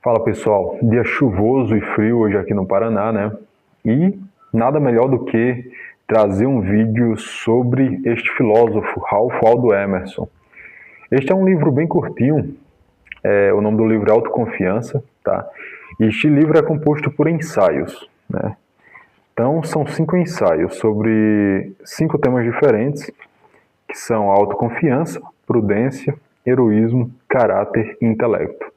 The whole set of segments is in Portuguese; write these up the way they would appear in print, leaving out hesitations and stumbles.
Fala pessoal, dia chuvoso e frio hoje aqui no Paraná, né? E nada melhor do que trazer um vídeo sobre este filósofo, Ralph Waldo Emerson. Este é um livro bem curtinho, o nome do livro é Autoconfiança, tá? E este livro é composto por ensaios, né? Então são 5 ensaios sobre 5 temas diferentes, que são autoconfiança, prudência, heroísmo, caráter e intelecto.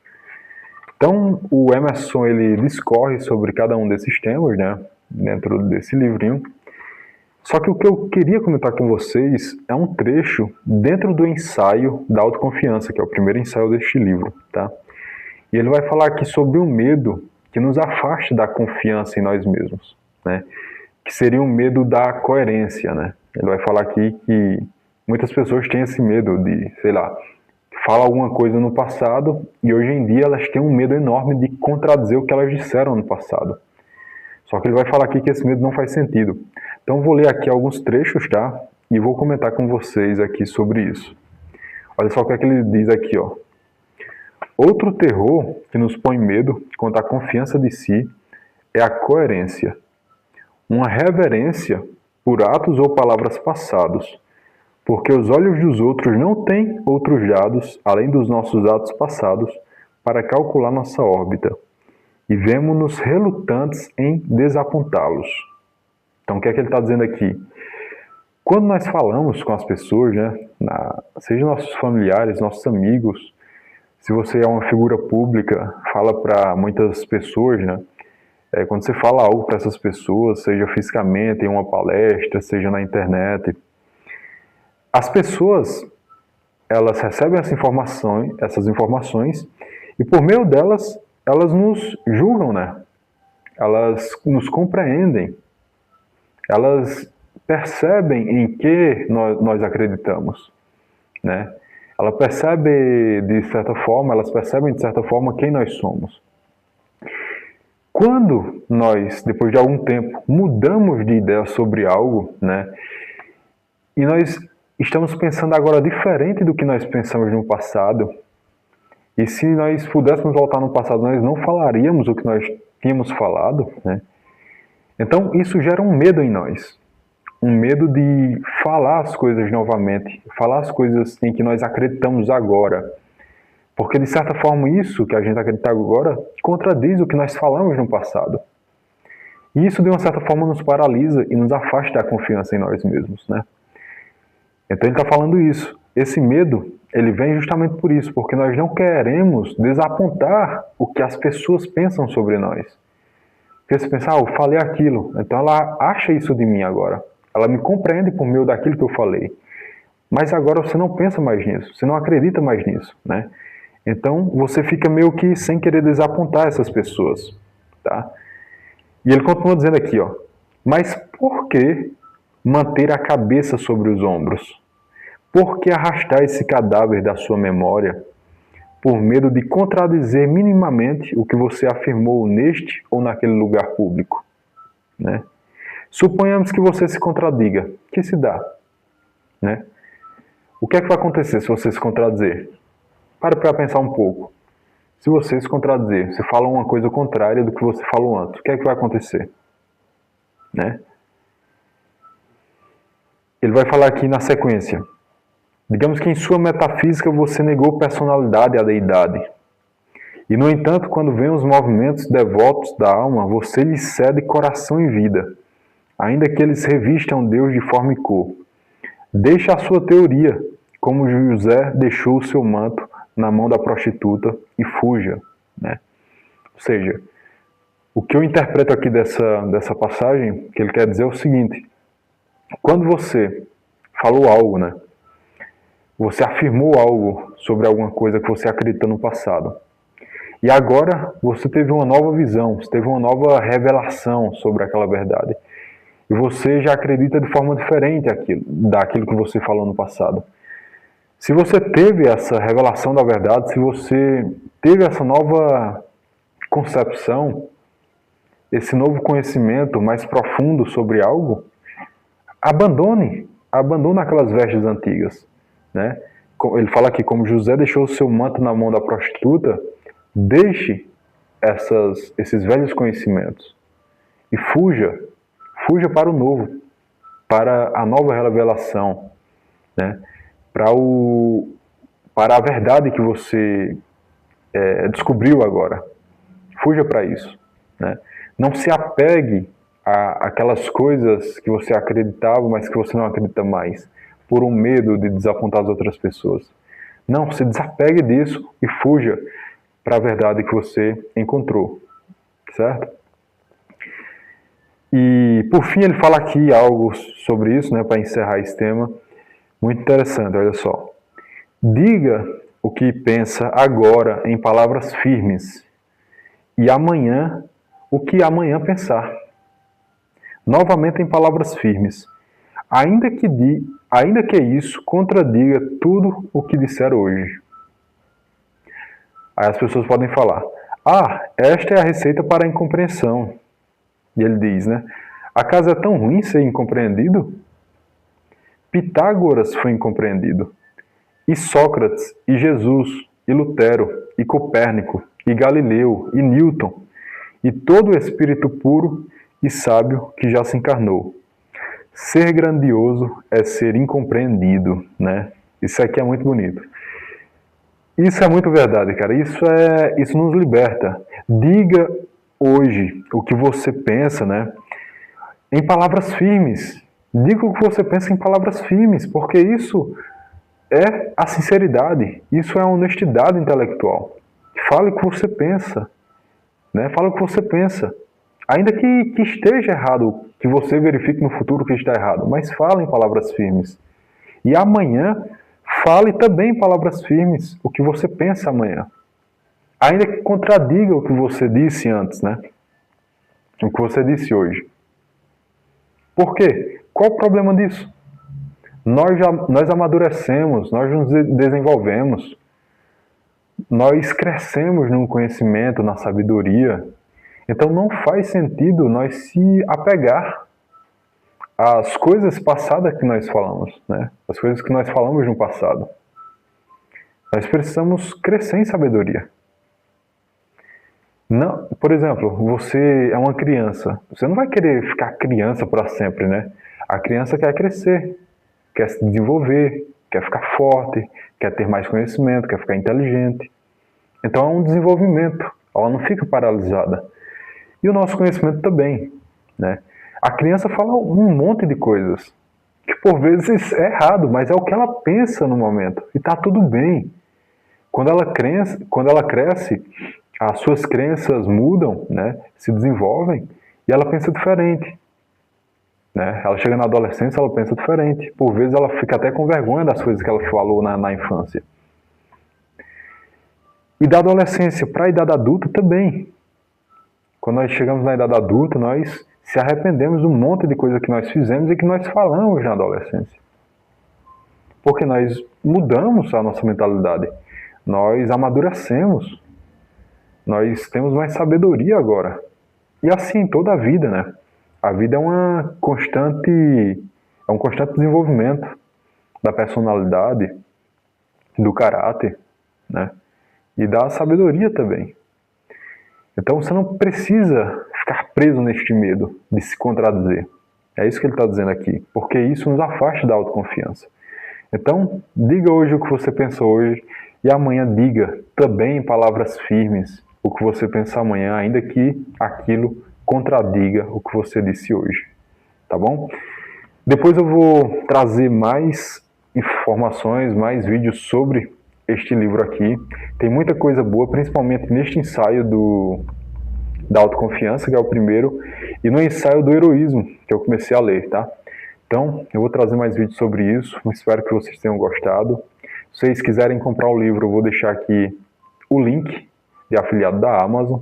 Então, o Emerson, ele discorre sobre cada um desses temas, né, dentro desse livrinho. Só que o que eu queria comentar com vocês é um trecho dentro do ensaio da autoconfiança, que é o primeiro ensaio deste livro, tá? E ele vai falar aqui sobre o medo que nos afasta da confiança em nós mesmos, né? Que seria o medo da coerência, né? Ele vai falar aqui que muitas pessoas têm esse medo de, sei lá, fala alguma coisa no passado e hoje em dia elas têm um medo enorme de contradizer o que elas disseram no passado. Só que ele vai falar aqui que esse medo não faz sentido. Então vou ler aqui alguns trechos, tá? E vou comentar com vocês aqui sobre isso. Olha só o que é que ele diz aqui, ó. Outro terror que nos põe medo quanto à confiança de si é a coerência. Uma reverência por atos ou palavras passados, porque os olhos dos outros não têm outros dados, além dos nossos atos passados, para calcular nossa órbita, e vemo-nos relutantes em desapontá-los. Então, o que é que ele está dizendo aqui? Quando nós falamos com as pessoas, né, seja nossos familiares, nossos amigos, se você é uma figura pública, fala para muitas pessoas, né, quando você fala algo para essas pessoas, seja fisicamente, em uma palestra, seja na internet, as pessoas, elas recebem essas informações e por meio delas, elas nos julgam, né? Elas nos compreendem, elas percebem em que nós acreditamos, né? Elas percebem de certa forma quem nós somos. Quando nós, depois de algum tempo, mudamos de ideia sobre algo, né? E nós estamos pensando agora diferente do que nós pensamos no passado. E se nós pudéssemos voltar no passado, nós não falaríamos o que nós tínhamos falado, né? Então isso gera um medo em nós. Um medo de falar as coisas novamente, falar as coisas em que nós acreditamos agora. Porque de certa forma isso que a gente acredita agora contradiz o que nós falamos no passado. E isso de uma certa forma nos paralisa e nos afasta da confiança em nós mesmos, né? Então ele está falando isso. Esse medo, ele vem justamente por isso, porque nós não queremos desapontar o que as pessoas pensam sobre nós. Porque você pensa, eu falei aquilo, então ela acha isso de mim agora. Ela me compreende por meio daquilo que eu falei. Mas agora você não pensa mais nisso, você não acredita mais nisso, né? Então você fica meio que sem querer desapontar essas pessoas, tá? E ele continua dizendo aqui, ó, mas por que manter a cabeça sobre os ombros? Por que arrastar esse cadáver da sua memória por medo de contradizer minimamente o que você afirmou neste ou naquele lugar público, né? Suponhamos que você se contradiga. Que se dá, né? O que é que vai acontecer se você se contradizer? Pare para pensar um pouco. Se você se contradizer, você fala uma coisa contrária do que você falou antes, o que é que vai acontecer, né? Ele vai falar aqui na sequência. Digamos que em sua metafísica você negou personalidade à deidade. E, no entanto, quando vem os movimentos devotos da alma, você lhe cede coração e vida, ainda que eles revistam Deus de forma e cor. Deixe a sua teoria, como José deixou o seu manto na mão da prostituta e fuja, né? Ou seja, o que eu interpreto aqui dessa passagem, que ele quer dizer é o seguinte: quando você falou algo, né? Você afirmou algo sobre alguma coisa que você acredita no passado. E agora você teve uma nova visão, você teve uma nova revelação sobre aquela verdade. E você já acredita de forma diferente daquilo que você falou no passado. Se você teve essa revelação da verdade, se você teve essa nova concepção, esse novo conhecimento mais profundo sobre algo, abandone aquelas vestes antigas, né? Ele fala aqui, como José deixou o seu manto na mão da prostituta, deixe esses velhos conhecimentos e fuja para o novo, para a nova revelação, né? Para a verdade que você descobriu agora. Fuja para isso, né? Não se apegue àquelas coisas que você acreditava, mas que você não acredita mais, por um medo de desapontar as outras pessoas. Não, se desapegue disso e fuja para a verdade que você encontrou, certo? E, por fim, ele fala aqui algo sobre isso, né, para encerrar esse tema, muito interessante, olha só. Diga o que pensa agora em palavras firmes, e amanhã o que amanhã pensar. Novamente em palavras firmes, ainda que isso contradiga tudo o que disser hoje. Aí as pessoas podem falar, esta é a receita para a incompreensão. E ele diz, né? Acaso é tão ruim ser incompreendido? Pitágoras foi incompreendido. E Sócrates, e Jesus, e Lutero, e Copérnico, e Galileu, e Newton, e todo o espírito puro e sábio que já se encarnou. Ser grandioso é ser incompreendido, né? Isso aqui é muito bonito. Isso é muito verdade, cara. Isso nos liberta. Diga hoje o que você pensa, né? Em palavras firmes. Diga o que você pensa em palavras firmes, porque isso é a sinceridade, isso é a honestidade intelectual. Fale o que você pensa, né? Fale o que você pensa. Ainda que esteja errado, que você verifique no futuro que está errado, mas fale em palavras firmes. E amanhã, fale também em palavras firmes o que você pensa amanhã. Ainda que contradiga o que você disse antes, né? O que você disse hoje. Por quê? Qual o problema disso? Nós amadurecemos, nós nos desenvolvemos, nós crescemos no conhecimento, na sabedoria. Então não faz sentido nós se apegar às coisas passadas que nós falamos, né? As coisas que nós falamos no passado. Nós precisamos crescer em sabedoria. Não, por exemplo, você é uma criança. Você não vai querer ficar criança para sempre, né? A criança quer crescer, quer se desenvolver, quer ficar forte, quer ter mais conhecimento, quer ficar inteligente. Então é um desenvolvimento, ela não fica paralisada. E o nosso conhecimento também, né? A criança fala um monte de coisas, que por vezes é errado, mas é o que ela pensa no momento, e está tudo bem. Quando ela cresce, as suas crenças mudam, né? Se desenvolvem, e ela pensa diferente. Né? Ela chega na adolescência, ela pensa diferente. Por vezes ela fica até com vergonha das coisas que ela falou na infância. E da adolescência para a idade adulta também. Quando nós chegamos na idade adulta, nós se arrependemos de um monte de coisa que nós fizemos e que nós falamos na adolescência. Porque nós mudamos a nossa mentalidade. Nós amadurecemos. Nós temos mais sabedoria agora. E assim toda a vida, né? A vida é um constante desenvolvimento da personalidade, do caráter, né? E da sabedoria também. Então você não precisa ficar preso neste medo de se contradizer. É isso que ele está dizendo aqui, porque isso nos afasta da autoconfiança. Então, diga hoje o que você pensa hoje e amanhã diga também em palavras firmes o que você pensa amanhã, ainda que aquilo contradiga o que você disse hoje, tá bom? Depois eu vou trazer mais informações, mais vídeos sobre este livro aqui. Tem muita coisa boa, principalmente neste ensaio da autoconfiança, que é o primeiro, e no ensaio do heroísmo, que eu comecei a ler, tá? Então, eu vou trazer mais vídeos sobre isso, espero que vocês tenham gostado. Se vocês quiserem comprar o livro, eu vou deixar aqui o link de afiliado da Amazon,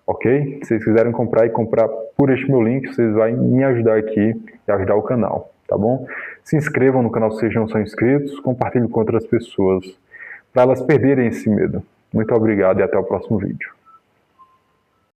ok? Se vocês quiserem comprar e comprar por este meu link, vocês vão me ajudar aqui e ajudar o canal, tá bom? Se inscrevam no canal se vocês não são inscritos, compartilhem com outras pessoas, para elas perderem esse medo. Muito obrigado e até o próximo vídeo.